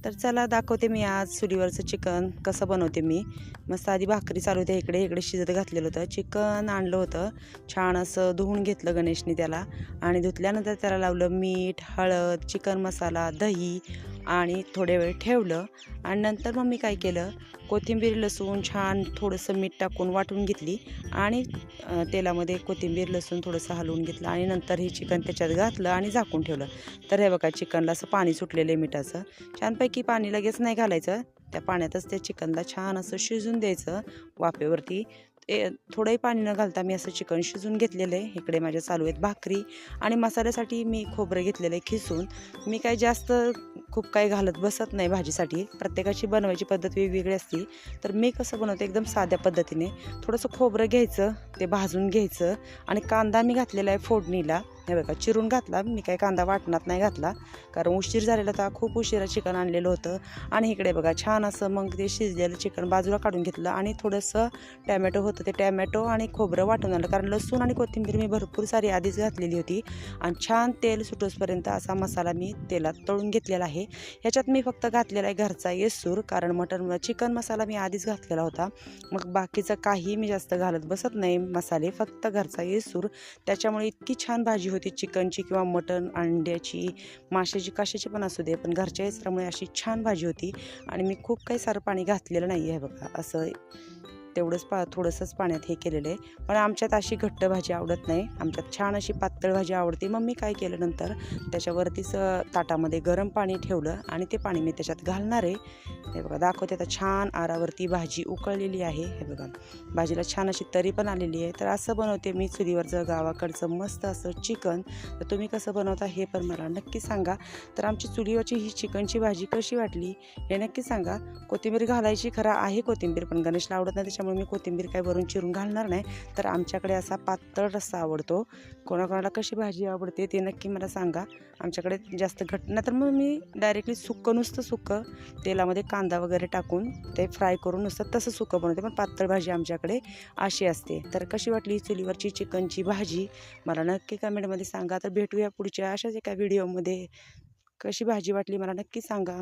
तर चला दाखवते मी आज चुलीवरचं चिकन कसं बनवते मी। मस्त आधी भाकरी चालू होत्या, इकडे इकडे शिजत घातलेलं होतं। चिकन आणलं होतं, छान असं धुवून घेतलं गणेशनी त्याला, आणि धुतल्यानंतर त्याला लावलं मीठ, हळद, चिकन मसाला, दही आणि थोडे वेळ ठेवलं। आणि नंतर मग मी काय केलं, कोथिंबीर लसूण छान थोडंसं मीठ टाकून वाटून घेतली आणि तेलामध्ये कोथिंबीर लसूण थोडंसं हलवून घेतलं आणि नंतर हे चिकन त्याच्यात घातलं आणि झाकून ठेवलं। तर हे बघा चिकनला असं पाणी सुटलेलं आहे मिठाचं, छानपैकी पाणी लगेच नाही घालायचं, त्या पाण्यातच त्या चिकनला छान असं शिजून द्यायचं वाफेवरती। ते थोडंही पाणी न घालता मी असं चिकन शिजून घेतलेलं आहे। इकडे माझ्या चालू आहेत भाकरी आणि मसाल्यासाठी मी खोबरं घेतलेलं आहे खिसून। मी काय जास्त खूप काही घालत बसत नाही भाजीसाठी, प्रत्येकाची बनवायची पद्धत वेगवेगळी असते। तर मी कसं बनवते एकदम साध्या पद्धतीने, थोडंसं खोबरं घ्यायचं, ते भाजून घ्यायचं आणि कांदा मी घातलेला आहे फोडणीला, हे बघा चिरून घातला मी, काही कांदा वाटणात नाही घातला कारण उशीर झालेला होता, खूप उशिरा चिकन आणलेलं होतं। आणि इकडे बघा छान असं मग ते शिजलेलं चिकन बाजूला काढून घेतलं आणि थोडंसं टॅमॅटो होतं, ते टॅमॅटो आणि खोबरं वाटून आणलं, कारण लसूण आणि कोथिंबीर मी भरपूर सारी आधीच घातलेली होती। आणि छान तेल सुटोसपर्यंत असा मसाला मी तेलात तळून घेतलेला आहे। ह्याच्यात मी फक्त घातलेला आहे घरचा येसूर, कारण चिकन मसाला मी आधीच घातलेला होता, मग बाकीचं काही मी जास्त घालत बसत नाही मसाले, फक्त घरचा येसूर। त्याच्यामुळे इतकी छान भाजी होती चिकनची किंवा मटण, अंड्याची, माशाची, कशाची पण असू दे, पण घरच्या येसरामुळे अशी छान भाजी होती। आणि मी खूप काही सारं पाणी घातलेलं नाही आहे बघा, असं तेवढंच थोडंसंच पाण्यात हे केलेलं आहे। पण आमच्यात अशी घट्ट भाजी आवडत नाही, आमच्यात छान अशी पातळ भाजी आवडते। मग मी काय केलं, नंतर त्याच्यावरतीच ताटामध्ये गरम पाणी ठेवलं आणि ते पाणी मी त्याच्यात घालणार आहे। हे बघा दाखवते, आता छान आरावरती भाजी उकळलेली आहे, हे बघा भाजीला छान अशी तरी पण आलेली आहे। तर असं बनवते मी चुलीवरचं गावाकडचं मस्त असं चिकन। तर तुम्ही कसं बनवता हे पण मला नक्की सांगा। तर आमची चुलीवरची ही चिकनची भाजी कशी वाटली हे नक्की सांगा। कोथिंबीर घालायची खरं आहे कोथिंबीर, पण गणेशला आवडत नाही, त्याच्यामुळे मी कोथिंबीर काय भरून चिरून घालणार नाही। तर आमच्याकडे असा पातळ रस्सा आवडतो, कोणाकोणाला कशी भाजी आवडते ते नक्की मला सांगा। आमच्याकडे जास्त घट्ट नाही, तर मग मी डायरेक्टली नुसतं सुक्कं तेलामध्ये कांदा वगैरे टाकून ते फ्राय करून नुसतं तसं सुक्कं बनवते, पण पातळ भाजी आमच्याकडे अशी असते। तर कशी वाटली चुलीवरची चिकनची भाजी मला नक्की कमेंटमध्ये सांगा। तर भेटूया पुढच्या अशाच एका व्हिडिओमध्ये, कशी भाजी वाटली मला नक्की सांगा।